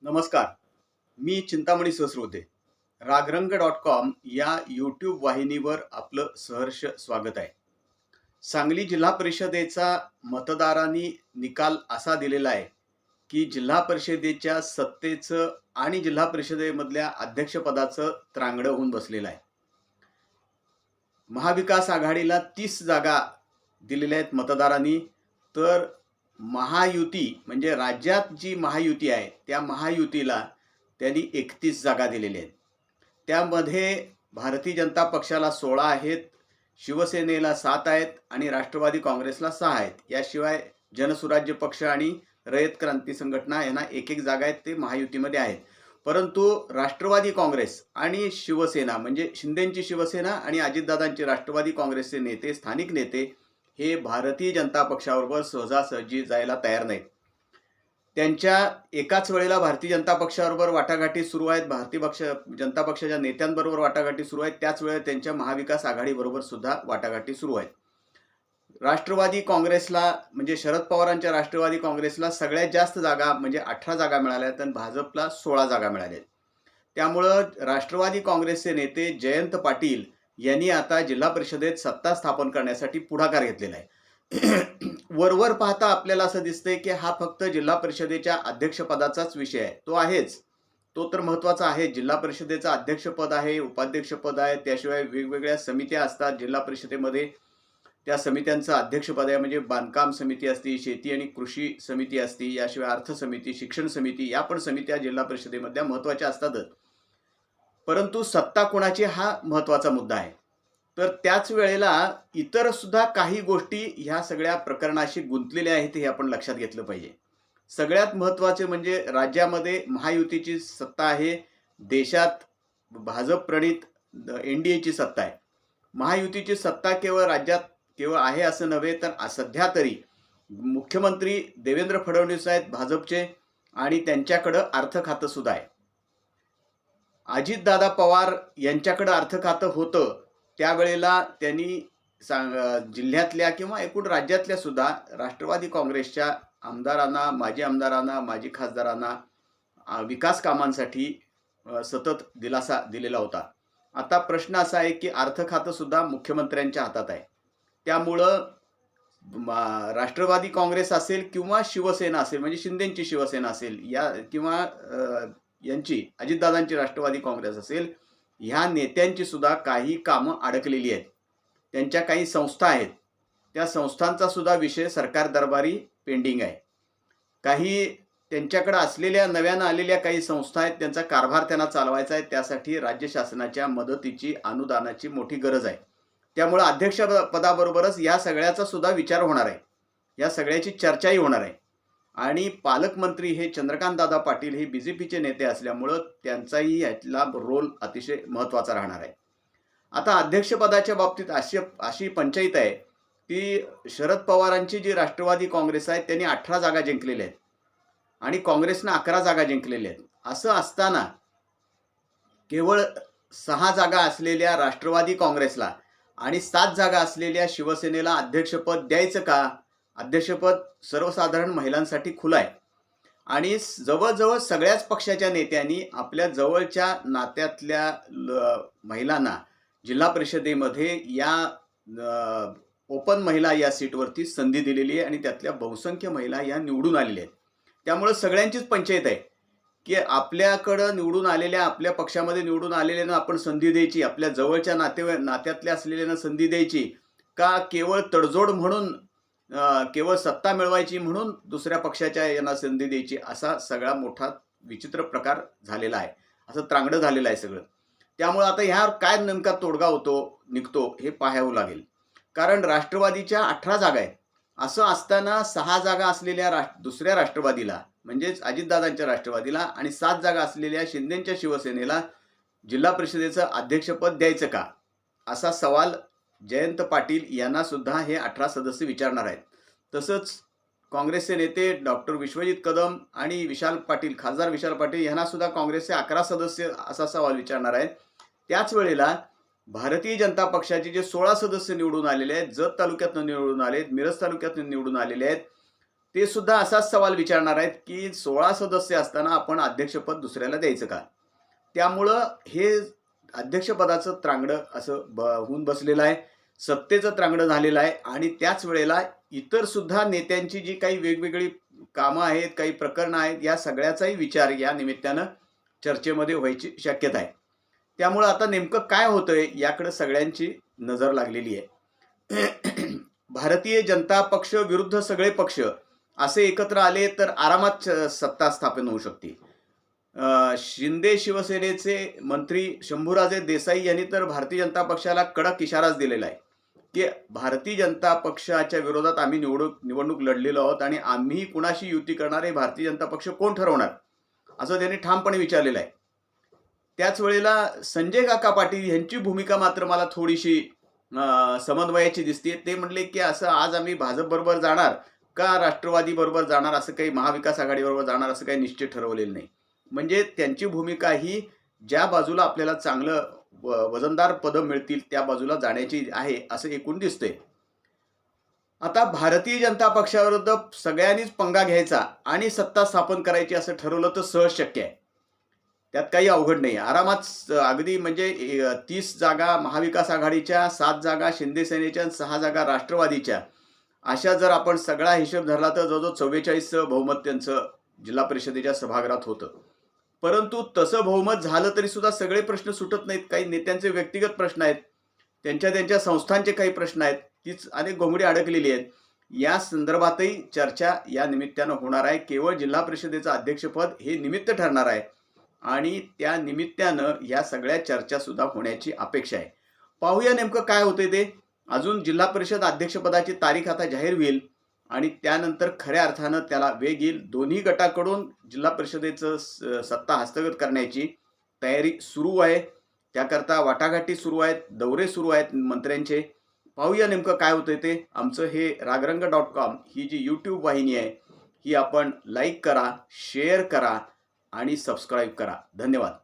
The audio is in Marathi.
नमस्कार. मी चिंतामणी सहस्रोते. रागरंग.com या यूट्यूब वाहिनीवर आपलं सहर्ष स्वागत आहे. सांगली जिल्हा परिषदेचा मतदारांनी निकाल असा दिलेला आहे की जिल्हा परिषदेच्या सत्तेचं आणि जिल्हा परिषदेमधल्या अध्यक्षपदाचं त्रांगडं होऊन बसलेलं आहे. महाविकास आघाडीला 30 जागा दिलेल्या आहेत मतदारांनी, तर महायुती म्हणजे राज्यात जी महायुती आहे त्या महायुतीला त्यांनी 31 जागा दिलेल्या आहेत. त्यामध्ये भारतीय जनता पक्षाला 16 आहेत, शिवसेनेला 7 आहेत आणि राष्ट्रवादी काँग्रेसला 6 आहेत. याशिवाय जनसुराज्य पक्ष आणि रयत क्रांती संघटना यांना एक एक जागा आहेत, ते महायुतीमध्ये आहेत. परंतु राष्ट्रवादी काँग्रेस आणि शिवसेना म्हणजे शिंदेंची शिवसेना आणि अजितदादांचे राष्ट्रवादी काँग्रेसचे नेते, स्थानिक नेते हे भारतीय जनता पक्षाबरोबर सहजासहजी जायला तयार नाहीत. त्यांच्या एकाच वेळेला भारतीय जनता पक्षाबरोबर वाटाघाटी सुरू आहेत, जनता पक्षाच्या नेत्यांबरोबर वाटाघाटी सुरू आहेत, त्याच वेळेला त्यांच्या महाविकास आघाडीबरोबर सुद्धा वाटाघाटी सुरू आहेत. राष्ट्रवादी काँग्रेसला म्हणजे शरद पवारांच्या राष्ट्रवादी काँग्रेसला सगळ्यात जास्त जागा म्हणजे 18 जागा मिळाल्या आहेत आणि भाजपला 16 जागा मिळाल्या आहेत. त्यामुळं राष्ट्रवादी काँग्रेसचे नेते जयंत पाटील यांनी आता जिल्हा परिषदेत सत्ता स्थापन करण्यासाठी पुढाकार घेतलेला आहे. वरवर पाहता आपल्याला असं दिसतंय की हा फक्त जिल्हा परिषदेच्या अध्यक्षपदाचाच विषय आहे. तो आहेच, तो तर महत्त्वाचा आहे. जिल्हा परिषदेचं अध्यक्षपद आहे, उपाध्यक्षपद आहे, त्याशिवाय वेगवेगळ्या समित्या असतात जिल्हा परिषदेमध्ये. त्या समित्यांचं अध्यक्षपद आहे, म्हणजे बांधकाम समिती असती, शेती आणि कृषी समिती असती, याशिवाय अर्थ समिती, शिक्षण समिती, या पण समित्या जिल्हा परिषदेमधल्या महत्त्वाच्या असतातच. परंतु सत्ता कोणाची हा महत्त्वाचा मुद्दा आहे. तर त्याच वेळेला इतर सुद्धा काही गोष्टी ह्या सगळ्या प्रकरणाशी गुंतलेल्या आहेत, हे आपण लक्षात घेतलं पाहिजे. सगळ्यात महत्त्वाचे म्हणजे राज्यामध्ये महायुतीची सत्ता आहे, देशात भाजप प्रणित NDAची सत्ता आहे. महायुतीची सत्ता केवळ राज्यात केवळ आहे असं नव्हे, तर सध्या तरी मुख्यमंत्री देवेंद्र फडणवीस आहेत भाजपचे आणि त्यांच्याकडं अर्थ खातं सुद्धा आहे. अजितदादा पवार यांच्याकडं अर्थ खातं होतं, त्यावेळेला त्यांनी जिल्ह्यातल्या किंवा एकूण राज्यातल्या सुद्धा राष्ट्रवादी काँग्रेसच्या आमदारांना, माजी आमदारांना, माजी खासदारांना विकास कामांसाठी सतत दिलासा दिलेला होता. आता प्रश्न असा आहे की अर्थ खातं सुद्धा मुख्यमंत्र्यांच्या हातात आहे. त्यामुळं राष्ट्रवादी काँग्रेस असेल किंवा शिवसेना असेल म्हणजे शिंदेंची शिवसेना असेल या किंवा यांची अजितदादांची राष्ट्रवादी काँग्रेस असेल, ह्या नेत्यांची सुद्धा काही कामं अडकलेली आहेत. त्यांच्या काही संस्था आहेत, त्या संस्थांचा सुद्धा विषय सरकार दरबारी पेंडिंग आहे. काही त्यांच्याकडे असलेल्या नव्यानं आलेल्या काही संस्था आहेत, त्यांचा कारभार त्यांना चालवायचा आहे. त्यासाठी राज्य शासनाच्या मदतीची, अनुदानाची मोठी गरज आहे. त्यामुळे अध्यक्षपदाबरोबरच या सगळ्याचा सुद्धा विचार होणार आहे, या सगळ्याची चर्चाही होणार आहे. आणि पालकमंत्री हे चंद्रकांतदादा पाटील हे BJPचे नेते असल्यामुळं त्यांचाही यातला रोल अतिशय महत्त्वाचा राहणार आहे. आता अध्यक्षपदाच्या बाबतीत अशी पंचायत आहे की शरद पवारांची जी राष्ट्रवादी काँग्रेस आहे त्यांनी 18 जागा जिंकलेल्या आहेत आणि काँग्रेसनं 11 जागा जिंकलेल्या आहेत. असं असताना केवळ 6 जागा असलेल्या राष्ट्रवादी काँग्रेसला आणि 7 जागा असलेल्या शिवसेनेला अध्यक्षपद द्यायचं का? अध्यक्षपद सर्वसाधारण महिलांसाठी खुलं आहे आणि जवळजवळ सगळ्याच पक्षाच्या नेत्यांनी आपल्या जवळच्या नात्यातल्या महिलांना जिल्हा परिषदेमध्ये या ओपन महिला या सीटवरती संधी दिलेली आहे आणि त्यातल्या बहुसंख्य महिला या निवडून आलेल्या आहेत. त्यामुळे सगळ्यांचीच पंचायत आहे की आपल्याकडं निवडून आलेल्या, आपल्या पक्षामध्ये निवडून आलेल्यांना आपण संधी द्यायची, आपल्या जवळच्या नात्यातल्या असलेल्यांना संधी द्यायची का केवळ तडजोड म्हणून, केवळ सत्ता मिळवायची म्हणून दुसऱ्या पक्षाच्या यांना संधी द्यायची, असा सगळा मोठा विचित्र प्रकार झालेला आहे, असं त्रांगडं झालेलं आहे सगळं. त्यामुळे आता ह्यावर काय नेमका तोडगा निघतो हे पाहावं लागेल. कारण राष्ट्रवादीच्या 18 जागा आहेत, असं असताना 6 जागा असलेल्या दुसऱ्या राष्ट्रवादीला म्हणजेच अजितदादांच्या राष्ट्रवादीला आणि 7 जागा असलेल्या शिंदेंच्या शिवसेनेला जिल्हा परिषदेचं अध्यक्षपद द्यायचं का, असा सवाल जयंत पाटील यांना सुद्धा हे 18 सदस्य विचारणार आहेत. तसंच काँग्रेसचे नेते डॉक्टर विश्वजित कदम आणि खासदार विशाल पाटील यांना सुद्धा काँग्रेसचे 11 सदस्य असा सवाल विचारणार आहेत. त्याच वेळेला भारतीय जनता पक्षाचे जे 16 सदस्य निवडून आलेले आहेत, जत तालुक्यातून निवडून आलेत, मिरज तालुक्यातून निवडून आलेले आहेत, ते सुद्धा असाच सवाल विचारणार आहेत, की 16 सदस्य असताना आपण अध्यक्षपद दुसऱ्याला द्यायचं का? त्यामुळं हे अध्यक्षपदाचं त्रांगडं असं होऊन बसलेलं आहे. सत्तेचं त्रांगडं झालेलं आहे आणि त्याच वेळेला इतर सुद्धा नेत्यांची जी काही वेगवेगळी कामं आहेत, काही प्रकरणं आहेत, या सगळ्याचाही विचार या निमित्तानं चर्चेमध्ये व्हायची शक्यता आहे. त्यामुळं आता नेमकं काय होतंय याकडे सगळ्यांची नजर लागलेली आहे. भारतीय जनता पक्ष विरुद्ध सगळे पक्ष असे एकत्र आले तर आरामात सत्ता स्थापन होऊ शकते. शिंदे शिवसेनेचे मंत्री शंभूराजे देसाई यांनी तर भारतीय जनता पक्षाला कडक इशाराच दिलेला आहे, की भारतीय जनता पक्षाच्या विरोधात आम्ही निवडणूक लढलेलो आहोत आणि आम्ही कुणाशी युती करणार आहे भारतीय जनता पक्ष कोण ठरवणार, असं त्यांनी ठामपणे विचारलेलं आहे. त्याच वेळेला संजय काका पाटील यांची भूमिका मात्र मला थोडीशी समन्वयाची दिसते. ते म्हणले, की असं आज आम्ही भाजप बरोबर जाणार का राष्ट्रवादी बरोबर जाणार, असं काही महाविकास आघाडीबरोबर जाणार असं काही निश्चित ठरवलेलं नाही. म्हणजे त्यांची भूमिका ही ज्या बाजूला आपल्याला चांगलं वजनदार पदं मिळतील त्या बाजूला जाण्याची आहे असं एकूण दिसतंय. आता भारतीय जनता पक्षाविरुद्ध सगळ्यांनीच पंगा घ्यायचा आणि सत्ता स्थापन करायची असं ठरवलं तर सहज शक्य आहे. त्यात काही अवघड नाही. आरामात अगदी म्हणजे 30 जागा महाविकास आघाडीच्या, 7 जागा शिंदे सेनेच्या, 6 जागा राष्ट्रवादीच्या, अशा जर आपण सगळा हिशोब धरला तर जवळजवळ 44 बहुमत त्यांचं जिल्हा परिषदेच्या सभागृहात होतं. परंतु तसं बहुमत झालं तरी सुद्धा सगळे प्रश्न सुटत नाहीत. काही नेत्यांचे व्यक्तिगत प्रश्न आहेत, त्यांच्या संस्थांचे काही प्रश्न आहेत, तीच अनेक घोंगडी अडकलेली आहेत. या संदर्भातही चर्चा या निमित्तानं होणार आहे. केवळ जिल्हा परिषदेचं अध्यक्षपद हे निमित्त ठरणार आहे आणि त्या निमित्तानं या सगळ्या चर्चा सुद्धा होण्याची अपेक्षा आहे. पाहूया नेमकं काय होतंय ते. अजून जिल्हा परिषद अध्यक्षपदाची तारीख आता जाहीर होईल आणि त्यानंतर खऱ्या अर्थानं त्याला वेग येईल. दोन्ही गटाकडून जिल्हा परिषदेचं सत्ता हस्तगत करण्याची तयारी सुरू आहे. त्याकरता वाटाघाटी सुरू आहेत, दौरे सुरू आहेत मंत्र्यांचे. पाहूया नेमकं काय होतंय ते. आमचं हे रागरंग.com ही जी यूट्यूब वाहिनी आहे ही आपण लाईक करा, शेअर करा आणि सबस्क्राईब करा. धन्यवाद.